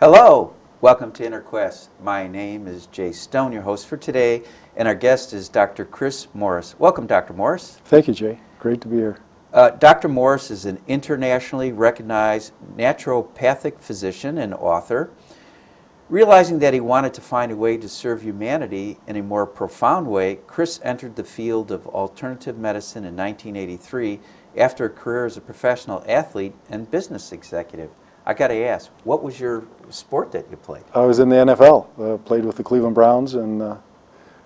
Hello, welcome to Inner Quest. My name is Jay Stone, your host for today, and our guest is Dr. Chris Morris. Welcome, Dr. Morris. Thank you, Jay. Great to be here. Dr. Morris is an internationally recognized naturopathic physician and author. Realizing that he wanted to find a way to serve humanity in a more profound way, Chris entered the field of alternative medicine in 1983 after a career as a professional athlete and business executive. I got to ask, what was your sport that you played? I was in the NFL, played with the Cleveland Browns, and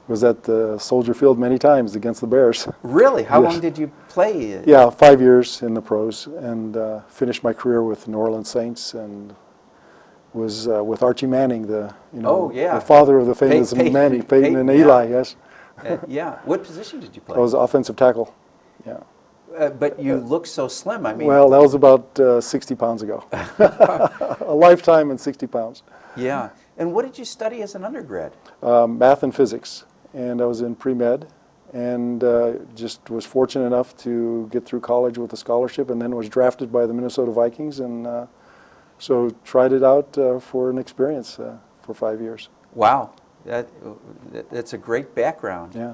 was at the Soldier Field many times against the Bears. Really? How Yes. long did you play? Yeah, 5 years in the pros, and finished my career with the New Orleans Saints, and was with Archie Manning, the father of the famous Peyton and Eli. Yes. Yeah. What position did you play? I was offensive tackle. Yeah. But you look so slim. I mean. Well, that was about 60 pounds ago. A lifetime and 60 pounds. Yeah. And what did you study as an undergrad? Math and physics, and I was in pre-med, and just was fortunate enough to get through college with a scholarship, and then was drafted by the Minnesota Vikings, and so tried it out for an experience for 5 years. Wow. That's a great background. Yeah.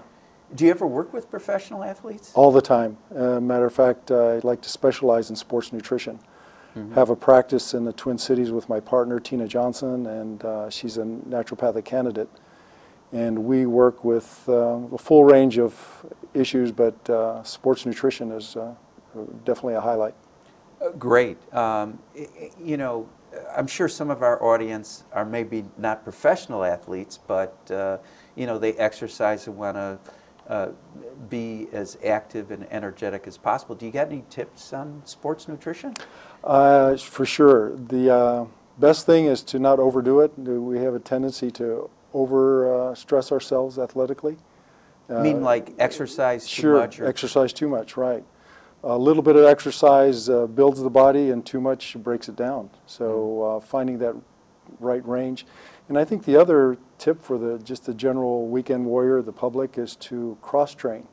Do you ever work with professional athletes? All the time. Matter of fact, I like to specialize in sports nutrition. Have a practice in the Twin Cities with my partner, Tina Johnson, and she's a naturopathic candidate. And we work with a full range of issues, but sports nutrition is definitely a highlight. Great. You know, I'm sure some of our audience are maybe not professional athletes, but you know, they exercise and want to be as active and energetic as possible. Do you got any tips on sports nutrition? For sure. The best thing is to not overdo it. We have a tendency to stress ourselves athletically. You mean like exercise too Sure, much? Or exercise too much, right. A little bit of exercise builds the body, and too much breaks it down. So finding that right range. And I think the other tip for just the general weekend warrior, the public, is to cross-train.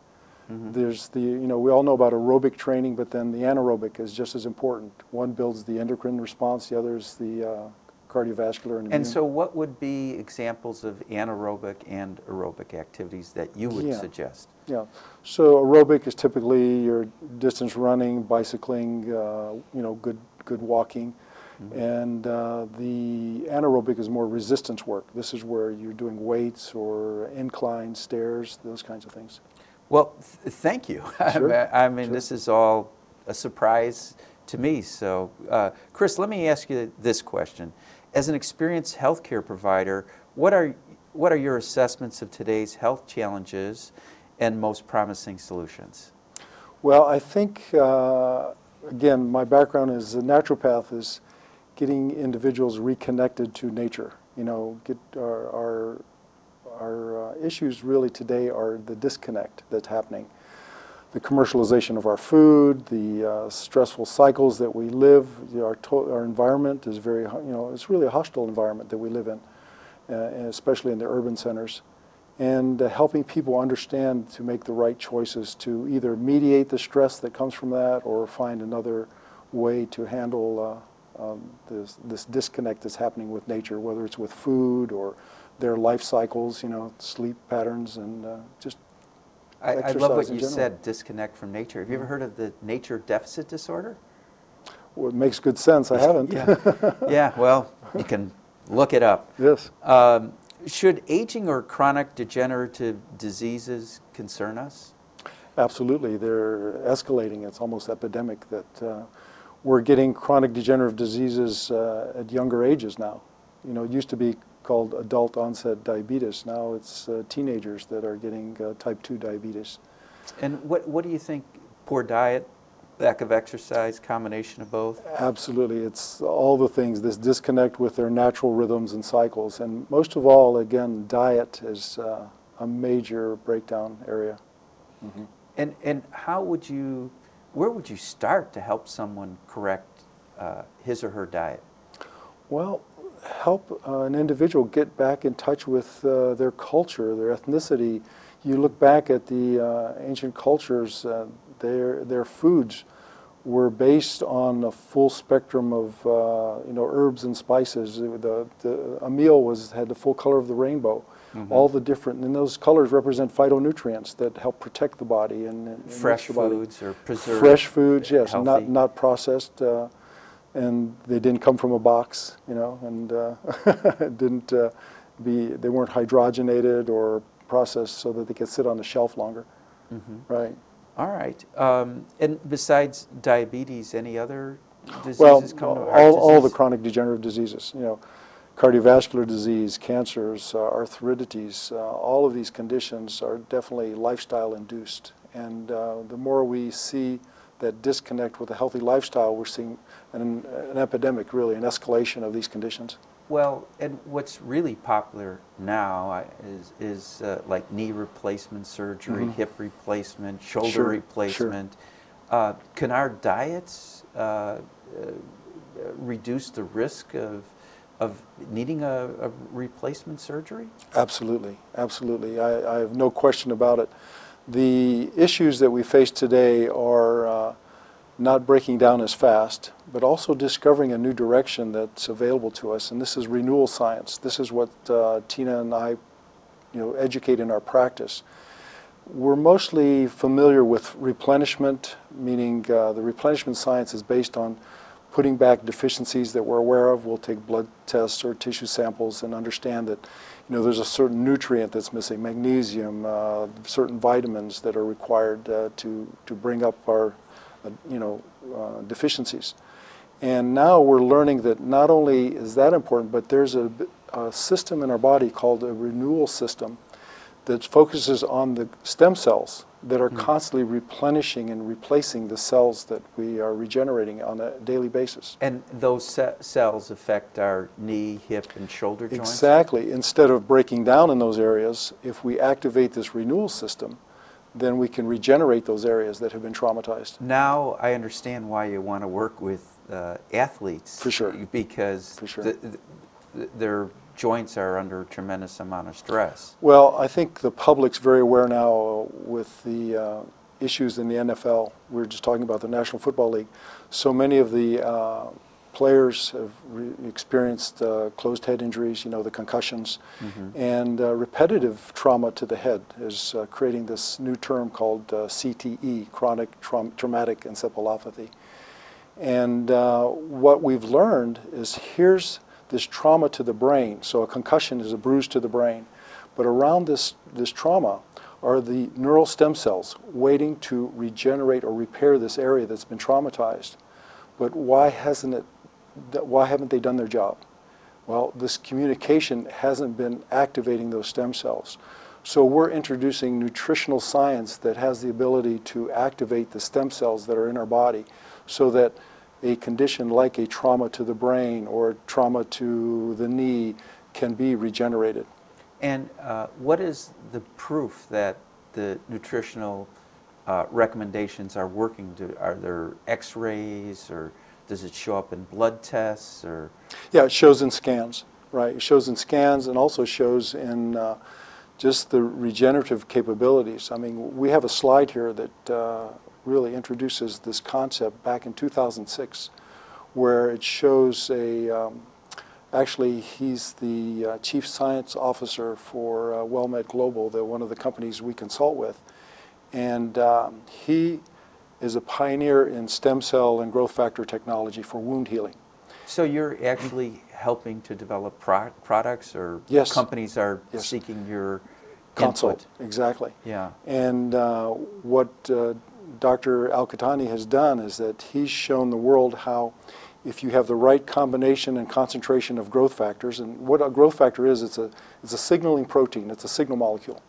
There's we all know about aerobic training, but then the anaerobic is just as important. One builds the endocrine response, the other is the cardiovascular and immune. And so what would be examples of anaerobic and aerobic activities that you would suggest? Yeah, so aerobic is typically your distance running, bicycling, good walking. And the anaerobic is more resistance work. This is where you're doing weights or incline stairs, those kinds of things. Well, thank you. Sure. I mean, this is all a surprise to me. So, Chris, let me ask you this question. As an experienced healthcare provider, what are your assessments of today's health challenges and most promising solutions? Well, I think, again, my background as a naturopath is getting individuals reconnected to nature. You know, our issues really today are the disconnect that's happening. The commercialization of our food, the stressful cycles that we live, our environment is very, it's really a hostile environment that we live in, and especially in the urban centers. And helping people understand to make the right choices to either mediate the stress that comes from that or find another way to handle this disconnect that's happening with nature, whether it's with food or their life cycles, sleep patterns, and just I love what you said, disconnect from nature. Have you ever heard of the nature deficit disorder? Well, it makes good sense. I haven't. Yeah, well, you can look it up. Yes. Should aging or chronic degenerative diseases concern us? Absolutely. They're escalating. It's almost epidemic that we're getting chronic degenerative diseases at younger ages now. It used to be called adult onset diabetes. Now it's teenagers that are getting type 2 diabetes. And what do you think? Poor diet, lack of exercise, combination of both? Absolutely. It's all the things, this disconnect with their natural rhythms and cycles. And most of all, again, diet is a major breakdown area. And where would you start to help someone correct his or her diet? Well, help an individual get back in touch with their culture, their ethnicity. You look back at the ancient cultures, their foods were based on a full spectrum of herbs and spices. A meal had the full color of the rainbow. All the different, and those colors represent phytonutrients that help protect the body and fresh the body. foods or preserved. Fresh foods, yes, healthy. not processed, and they didn't come from a box, and they weren't hydrogenated or processed so that they could sit on the shelf longer. Right. All right. And besides diabetes, any other diseases Well, come to heart all the disease? chronic degenerative diseases, cardiovascular disease, cancers, arthritides, all of these conditions are definitely lifestyle induced. And the more we see that disconnect with a healthy lifestyle, we're seeing an epidemic, really, an escalation of these conditions. Well, and what's really popular now is like knee replacement surgery, hip replacement, shoulder Sure, replacement. Can our diets reduce the risk of needing a replacement surgery? Absolutely, absolutely. I have no question about it. The issues that we face today are not breaking down as fast, but also discovering a new direction that's available to us, and this is renewal science. This is what Tina and I, educate in our practice. We're mostly familiar with replenishment, meaning the replenishment science is based on putting back deficiencies that we're aware of. We'll take blood tests or tissue samples and understand that there's a certain nutrient that's missing, magnesium, certain vitamins that are required to bring up our deficiencies. And now we're learning that not only is that important, but there's a system in our body called a renewal system that focuses on the stem cells that are constantly replenishing and replacing the cells that we are regenerating on a daily basis. And those cells affect our knee, hip, and shoulder joints? Exactly. Instead of breaking down in those areas, if we activate this renewal system, then we can regenerate those areas that have been traumatized. Now I understand why you want to work with athletes. For sure. Because For sure. their joints are under a tremendous amount of stress. Well, I think the public's very aware now with the issues in the NFL. We were just talking about the National Football League. So many of the players have experienced closed head injuries, the concussions, and repetitive trauma to the head is creating this new term called CTE, chronic traumatic encephalopathy. And what we've learned is here's this trauma to the brain. So a concussion is a bruise to the brain. But around this trauma are the neural stem cells waiting to regenerate or repair this area that's been traumatized. But why haven't they done their job? Well, this communication hasn't been activating those stem cells. So we're introducing nutritional science that has the ability to activate the stem cells that are in our body so that a condition like a trauma to the brain or trauma to the knee can be regenerated. And what is the proof that the nutritional recommendations are working? Are there x-rays, or does it show up in blood tests? Or Yeah, it shows in scans, right? It shows in scans and also shows in just the regenerative capabilities. I mean, we have a slide here that really introduces this concept back in 2006, where it shows actually he's the chief science officer for WellMed Global, one of the companies we consult with, and he is a pioneer in stem cell and growth factor technology for wound healing. So you're actually helping to develop products, or Yes. companies are Yes. seeking your Consult, input? exactly. Yeah. And what Dr. Al-Qahtani has done is that he's shown the world how if you have the right combination and concentration of growth factors, and what a growth factor is, it's a signaling protein, it's a signal molecule.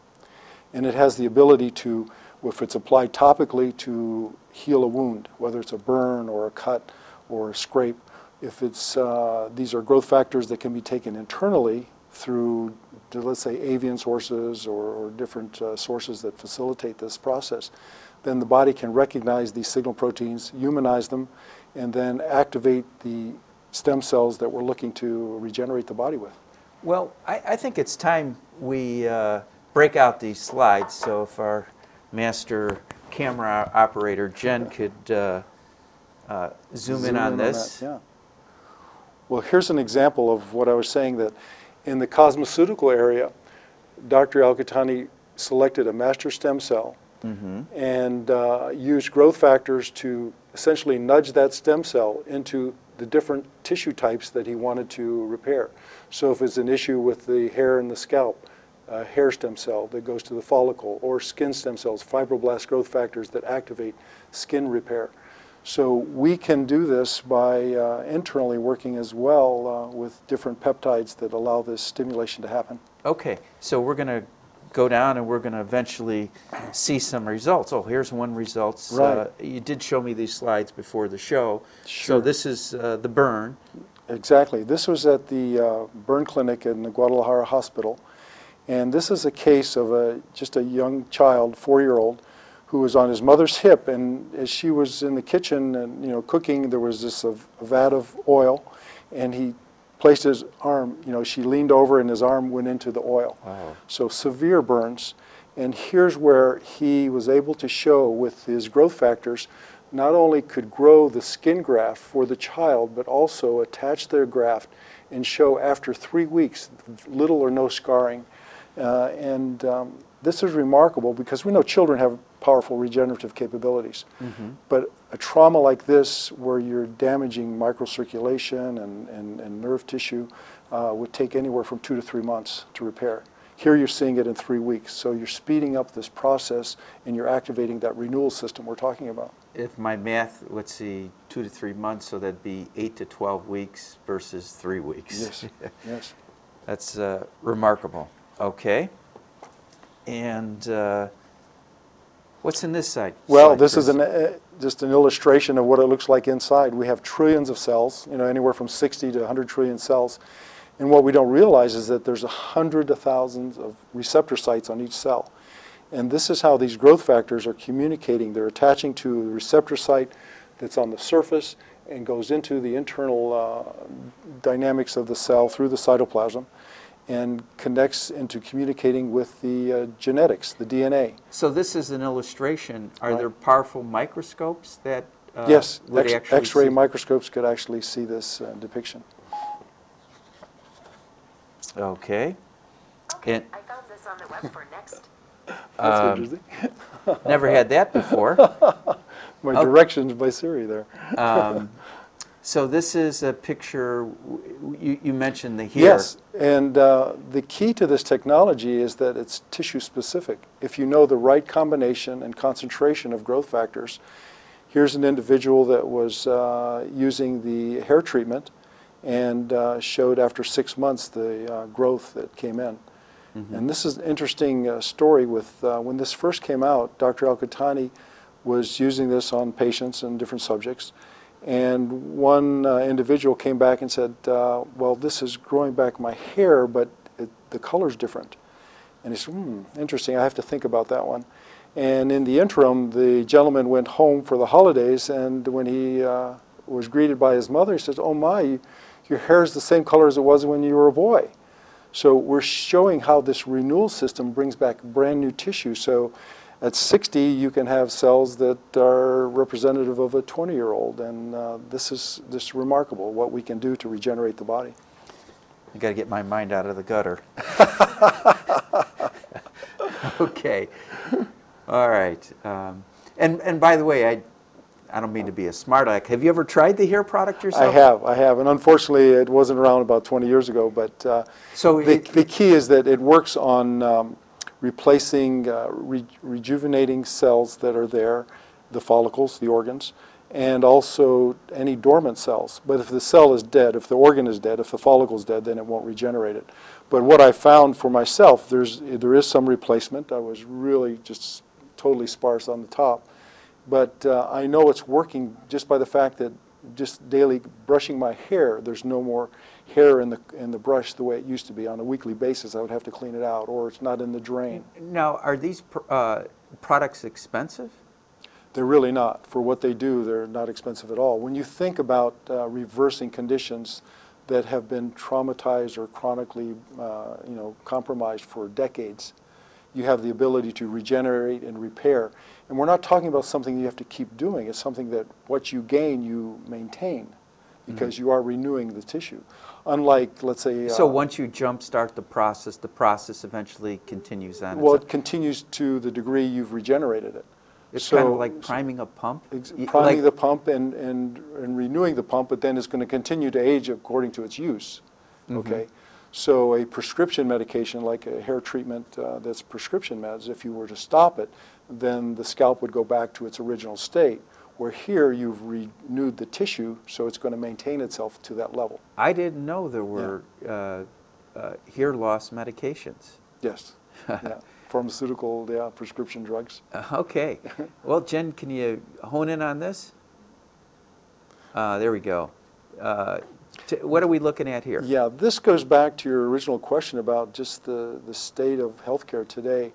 And it has the ability to, if it's applied topically, to heal a wound, whether it's a burn or a cut or a scrape. If it's, these are growth factors that can be taken internally through, let's say, avian sources or different sources that facilitate this process, then the body can recognize these signal proteins, humanize them, and then activate the stem cells that we're looking to regenerate the body with. Well, I think it's time we break out these slides. So if our master camera operator, Jen, could zoom in on this. that, yeah. Well, here's an example of what I was saying, that in the cosmeceutical area, Dr. Al-Qahtani selected a master stem cell and used growth factors to essentially nudge that stem cell into the different tissue types that he wanted to repair. So if it's an issue with the hair and the scalp, a hair stem cell that goes to the follicle, or skin stem cells, fibroblast growth factors that activate skin repair. So we can do this by internally working as well with different peptides that allow this stimulation to happen. Okay, so we're going to go down and we're going to eventually see some results. Oh, here's one result. Right. You did show me these slides before the show. Sure. So this is the burn. Exactly. This was at the burn clinic in the Guadalajara hospital. And this is a case of just a young child, 4-year-old, who was on his mother's hip, and as she was in the kitchen and cooking, there was this a vat of oil, and he placed his arm, she leaned over and his arm went into the oil. Wow. So severe burns. And here's where he was able to show with his growth factors, not only could grow the skin graft for the child, but also attach their graft and show after 3 weeks little or no scarring. This is remarkable because we know children have powerful regenerative capabilities. But a trauma like this, where you're damaging microcirculation and nerve tissue, would take anywhere from 2 to 3 months to repair. Here you're seeing it in 3 weeks. So you're speeding up this process and you're activating that renewal system we're talking about. If my math, let's see, 2 to 3 months, so that'd be 8 to 12 weeks versus 3 weeks. Yes, yes. That's remarkable. Okay. And what's in this side? Well, this is just an illustration of what it looks like inside. We have trillions of cells, anywhere from 60 to 100 trillion cells. And what we don't realize is that there's 100 to thousands of receptor sites on each cell. And this is how these growth factors are communicating. They're attaching to the receptor site that's on the surface and goes into the internal dynamics of the cell through the cytoplasm, and connects into communicating with the genetics, the DNA. So this is an illustration. Are Right. there powerful microscopes that Yes, would actually X-ray see? microscopes could actually see this depiction. Okay. Okay, And I found this on the web for next. That's interesting. never had that before. My directions by Siri there. So this is a picture, you mentioned the hair. Yes, and the key to this technology is that it's tissue specific. If you know the right combination and concentration of growth factors, here's an individual that was using the hair treatment and showed after 6 months the growth that came in. And this is an interesting story with when this first came out, Dr. Al-Qahtani was using this on patients and different subjects. And one individual came back and said, well, this is growing back my hair, but the color's different. And he said, interesting, I have to think about that one. And in the interim, the gentleman went home for the holidays, and when he was greeted by his mother, he says, oh my, your hair is the same color as it was when you were a boy. So we're showing how this renewal system brings back brand new tissue. So at 60, you can have cells that are representative of a 20-year-old, and this is remarkable what we can do to regenerate the body. I got to get my mind out of the gutter. Okay. All right. And by the way, I don't mean to be a smart aleck. Have you ever tried the hair product yourself? I have, and unfortunately, it wasn't around about 20 years ago. But So the key is that it works on replacing rejuvenating cells that are there, the follicles, the organs, and also any dormant cells. But if the cell is dead, if the organ is dead, if the follicle is dead, then it won't regenerate it. But what I found for myself, there is some replacement. I was really just totally sparse on the top. But I know it's working just by the fact that just daily brushing my hair, there's no more hair in the brush the way it used to be. On a weekly basis, I would have to clean it out, or it's not in the drain. Now, are these products expensive? They're really not. For what they do, they're not expensive at all. When you think about reversing conditions that have been traumatized or chronically compromised for decades, you have the ability to regenerate and repair. And we're not talking about something you have to keep doing. It's something that what you gain, you maintain, because you are renewing the tissue. Unlike, let's say... So once you jumpstart the process eventually continues on. Well, it continues to the degree you've regenerated it. It's kind of like priming a pump? Priming the pump and renewing the pump, but then it's going to continue to age according to its use. Okay? So a prescription medication, like a hair treatment that's prescription meds, if you were to stop it, then the scalp would go back to its original state. Where here you've renewed the tissue, so it's going to maintain itself to that level. I didn't know there were hair loss medications. Yes. Yeah. Pharmaceutical, prescription drugs. Okay. Well, Jen, can you hone in on this? There we go. What are we looking at here? Yeah, this goes back to your original question about just the state of healthcare today.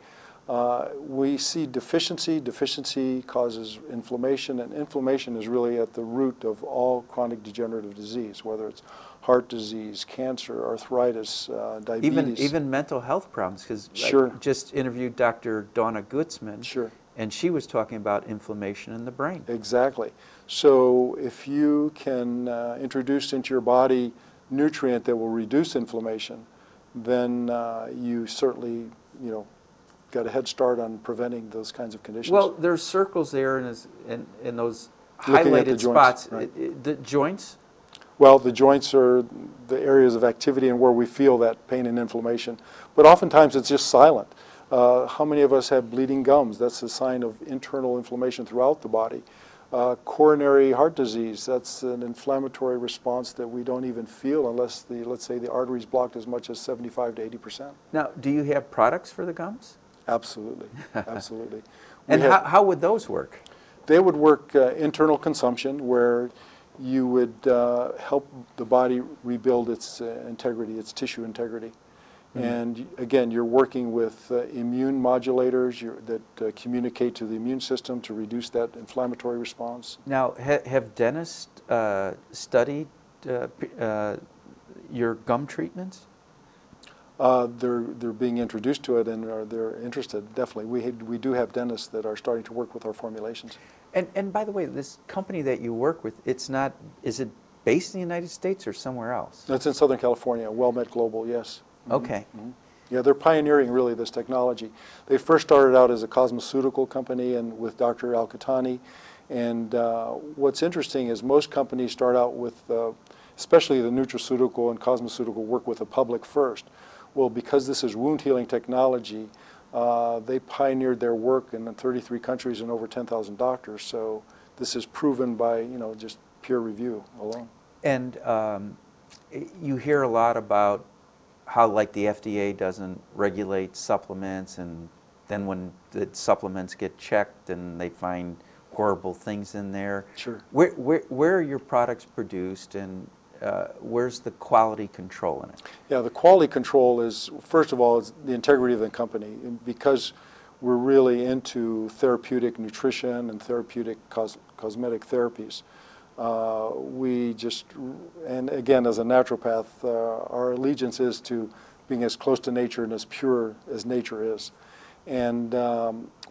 We see deficiency. Deficiency causes inflammation, and inflammation is really at the root of all chronic degenerative disease, whether it's heart disease, cancer, arthritis, diabetes. Even mental health problems, because Sure. I just interviewed Dr. Donna Gutzman, Sure. and she was talking about inflammation in the brain. Exactly. So if you can introduce into your body nutrient that will reduce inflammation, then you certainly, got a head start on preventing those kinds of conditions. Well, there's circles there in those Looking at the highlighted joints, spots. right. The joints? Well, the joints are the areas of activity and where we feel that pain and inflammation. But oftentimes it's just silent. How many of us have bleeding gums? That's a sign of internal inflammation throughout the body. Coronary heart disease, that's an inflammatory response that we don't even feel unless let's say the artery's blocked as much as 75 to 80%. Now, do you have products for the gums? Absolutely, absolutely. And how would those work? They would work internal consumption, where you would help the body rebuild its integrity, its tissue integrity. And again, you're working with immune modulators that communicate to the immune system to reduce that inflammatory response. Now, have dentists studied your gum treatments? They're being introduced to it and they're interested, definitely. We do have dentists that are starting to work with our formulations. And by the way, this company that you work with, is it based in the United States or somewhere else? It's in Southern California, WellMed Global, yes. Okay. Yeah, they're pioneering really this technology. They first started out as a cosmeceutical company and with Dr. Al-Qahtani. And what's interesting is most companies start out with, especially the nutraceutical and cosmeceutical, work with the public first. Well, because this is wound healing technology, they pioneered their work in 33 countries and over 10,000 doctors. So this is proven by, just peer review alone. And you hear a lot about how, like, the FDA doesn't regulate supplements, and then when the supplements get checked and they find horrible things in there. Sure. Where are your products produced, and where's the quality control in it? Yeah, the quality control is, first of all, is the integrity of the company. And because we're really into therapeutic nutrition and therapeutic cosmetic therapies, and again, as a naturopath, our allegiance is to being as close to nature and as pure as nature is. And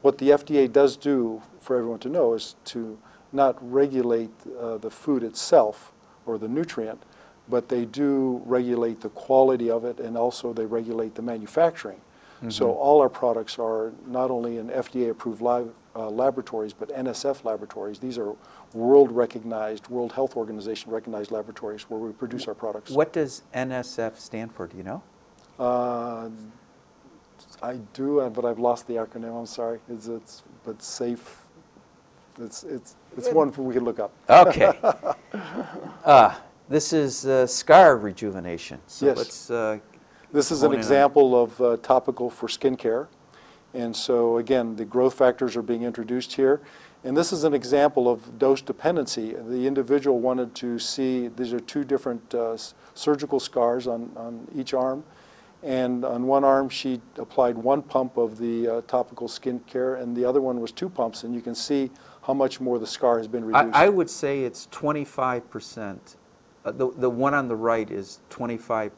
what the FDA does do, for everyone to know, is to not regulate the food itself or the nutrient, but they do regulate the quality of it, and also they regulate the manufacturing. So all our products are not only in FDA-approved laboratories, but NSF laboratories. These are world-recognized, World Health Organization recognized laboratories where we produce our products. What does NSF stand for? Do you know? I do, but I've lost the acronym. I'm sorry. But safe. It's one we can look up. Okay. This is scar rejuvenation. So Yes. let's. This is an example of topical for skincare. And so again, the growth factors are being introduced here. And this is an example of dose dependency. The individual wanted to see, these are two different surgical scars on each arm. And on one arm, she applied 1 pump of the topical skincare, and the other one was 2 pumps. And you can see how much more the scar has been reduced. I would say it's 25%. The one on the right is 25%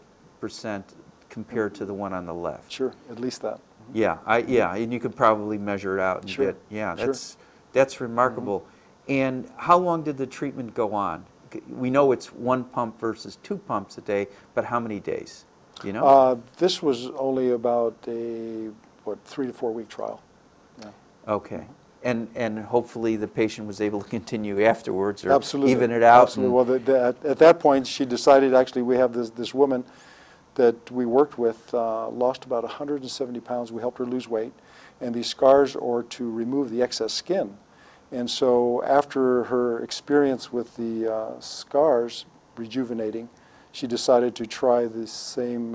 compared to the one on the left. Sure, at least that. Yeah, and you could probably measure it out and Sure, get, yeah, sure. that's remarkable. And how long did the treatment go on? We know it's 1 pump versus 2 pumps a day, but how many days? Do you know? This was only about a 3 to 4 week trial. Yeah. Okay. And hopefully the patient was able to continue afterwards or Absolutely. even it out. Absolutely. Well, at that point, she decided, actually, we have this woman that we worked with, lost about 170 pounds. We helped her lose weight. And these scars are to remove the excess skin. And so after her experience with the scars rejuvenating, she decided to try the same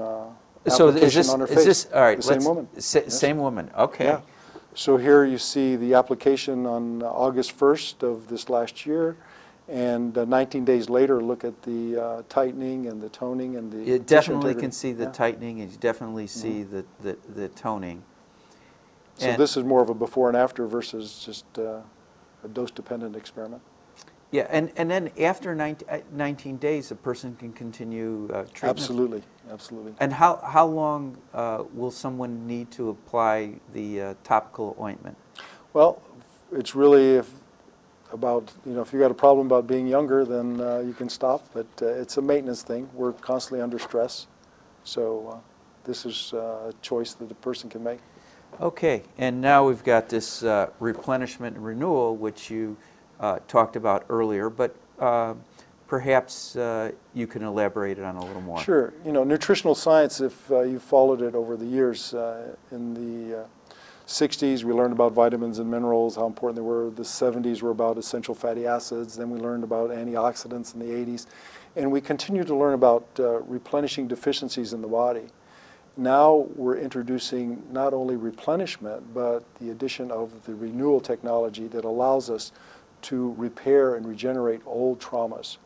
So application on her face. all right? The same woman. Yes. Same woman. Okay. Yeah. So here you see the application on August 1st of this last year, and 19 days later, look at the tightening and the toning and the You tissue definitely integrity. can see the Yeah. tightening, and you definitely see the toning. So And- this is more of a before and after versus just a dose-dependent experiment. Yeah, and then after 19 days, a person can continue treatment? Absolutely, absolutely. And how long will someone need to apply the topical ointment? Well, it's really about, if you got a problem about being younger, then you can stop, but it's a maintenance thing. We're constantly under stress, so this is a choice that the person can make. Okay, and now we've got this replenishment and renewal, which you talked about earlier, but perhaps you can elaborate it on a little more. Sure. Nutritional science, if you've followed it over the years, in the 60s we learned about vitamins and minerals, how important they were. The 70s were about essential fatty acids. Then we learned about antioxidants in the 80s. And we continue to learn about replenishing deficiencies in the body. Now we're introducing not only replenishment, but the addition of the renewal technology that allows us to repair and regenerate old traumas.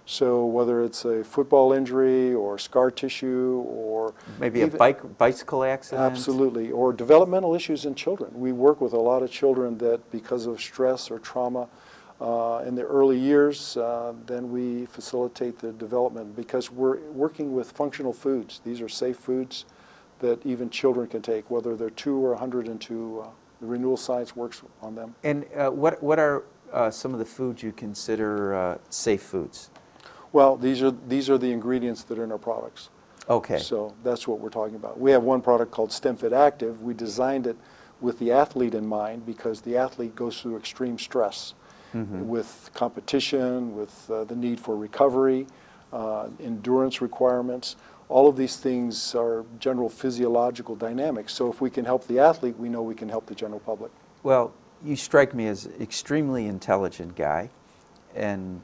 So whether it's a football injury or scar tissue or Maybe a bicycle accident? Absolutely, or developmental issues in children. We work with a lot of children that because of stress or trauma in the early years, then we facilitate the development because we're working with functional foods. These are safe foods that even children can take, whether they're 2 or 102. The renewal science works on them. And what are some of the foods you consider safe foods? Well, these are the ingredients that are in our products. Okay. So that's what we're talking about. We have one product called StemFit Active. We designed it with the athlete in mind because the athlete goes through extreme stress with competition, with the need for recovery, endurance requirements. All of these things are general physiological dynamics. So if we can help the athlete, we know we can help the general public. Well, you strike me as an extremely intelligent guy and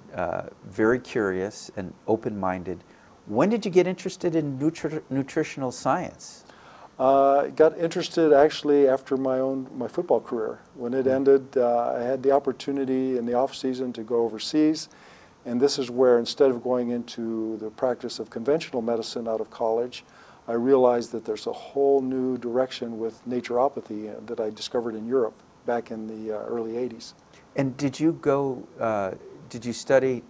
very curious and open-minded. When did you get interested in nutritional science? Got interested actually after my football career. When it ended, I had the opportunity in the off-season to go overseas. And this is where, instead of going into the practice of conventional medicine out of college, I realized that there's a whole new direction with naturopathy that I discovered in Europe back in the early 80s. And did you study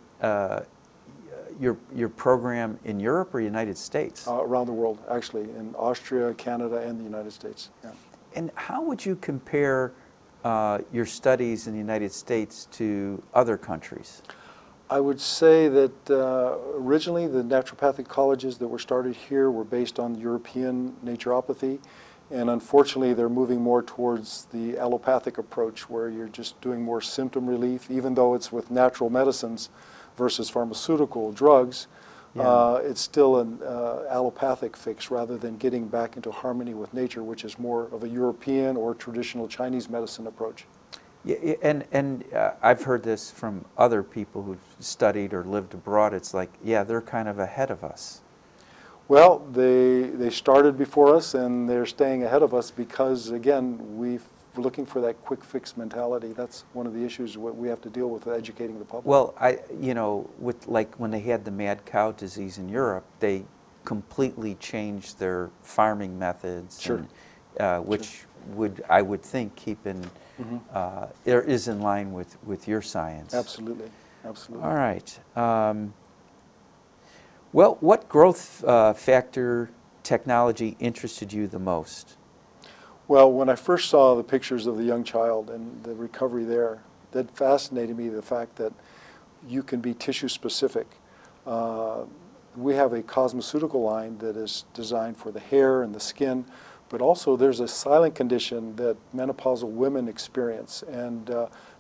your program in Europe or United States? Around the world, actually, in Austria, Canada, and the United States. Yeah. And how would you compare your studies in the United States to other countries? I would say that originally the naturopathic colleges that were started here were based on European naturopathy, and unfortunately they're moving more towards the allopathic approach where you're just doing more symptom relief, even though it's with natural medicines versus pharmaceutical drugs. Yeah. It's still an allopathic fix rather than getting back into harmony with nature, which is more of a European or traditional Chinese medicine approach. Yeah, and I've heard this from other people who've studied or lived abroad. It's like, yeah, they're kind of ahead of us. Well, they started before us, and they're staying ahead of us because, again, we're looking for that quick fix mentality. That's one of the issues we have to deal with educating the public. Well, with like when they had the mad cow disease in Europe, they completely changed their farming methods, Sure. and, which I would think is in line with your science. Absolutely, absolutely. All right. Well, what growth factor technology interested you the most? Well, when I first saw the pictures of the young child and the recovery there, that fascinated me, the fact that you can be tissue specific. We have a cosmeceutical line that is designed for the hair and the skin, but also there's a silent condition that menopausal women experience, and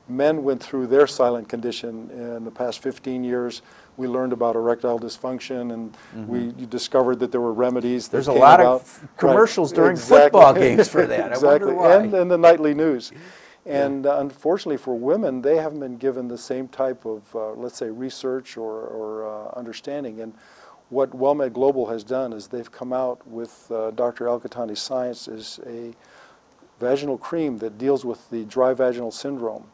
men went through their silent condition in the past 15 years. We learned about erectile dysfunction, and we discovered that there were remedies. There's that a came lot about. of commercials Right. during Exactly. football games for that. Exactly. I wonder why. And the nightly news. And unfortunately for women, they haven't been given the same type of, let's say, research or understanding. And what WellMed Global has done is they've come out with Dr. Al-Qahtani's science is a vaginal cream that deals with the dry vaginal syndrome.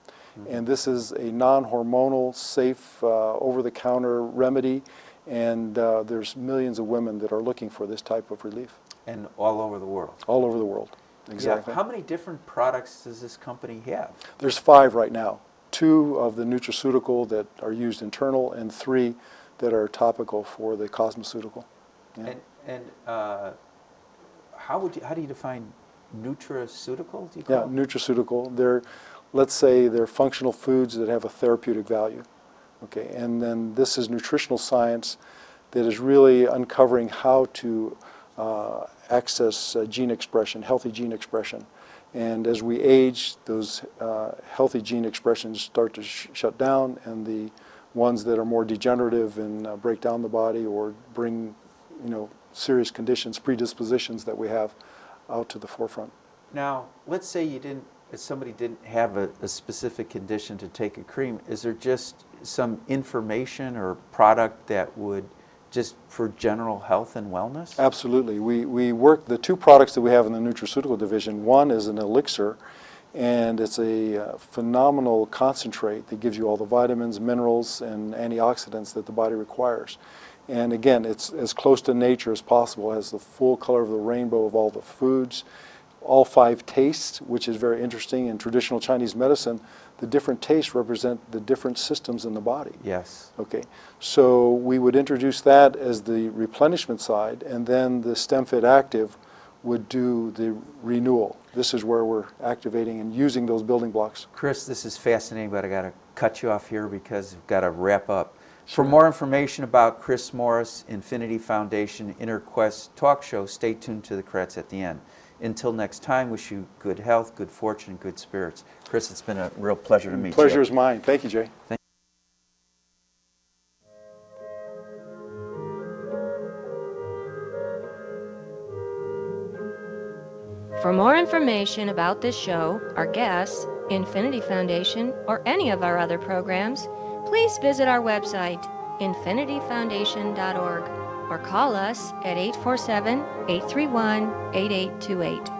And this is a non-hormonal, safe, over-the-counter remedy. And there's millions of women that are looking for this type of relief. And all over the world. All over the world. Exactly. Yeah. How many different products does this company have? There's 5 right now. 2 of the Nutraceutical that are used internal, and 3 that are topical for the cosmeceutical. Yeah. And how do you define nutraceutical? Do you Yeah, call it? Nutraceutical. Let's say they're functional foods that have a therapeutic value. Okay, and then this is nutritional science that is really uncovering how to access gene expression, healthy gene expression. And as we age, those healthy gene expressions start to shut down, and the ones that are more degenerative and break down the body or bring, serious conditions, predispositions that we have out to the forefront. Now, let's say if somebody didn't have a specific condition to take a cream, is there just some information or product that would just for general health and wellness? Absolutely. We work, the 2 products that we have in the nutraceutical division, one is an elixir, and it's a phenomenal concentrate that gives you all the vitamins, minerals, and antioxidants that the body requires. And again, it's as close to nature as possible. It has the full color of the rainbow of all the foods, all 5 tastes, which is very interesting. In traditional Chinese medicine, the different tastes represent the different systems in the body. Yes. Okay, so we would introduce that as the replenishment side, and then the StemFit Active would do the renewal. This is where we're activating and using those building blocks. Chris, this is fascinating, but I got to cut you off here because we've got to wrap up. For more information about Chris Morris, Infinity Foundation, Inner Quest talk show, stay tuned to the credits at the end. Until next time, wish you good health, good fortune, and good spirits. Chris, it's been a real pleasure to meet you. Pleasure is mine. Thank you, Jay. For more information about this show, our guests, Infinity Foundation, or any of our other programs, please visit our website, infinityfoundation.org, or call us at 847-831-8828.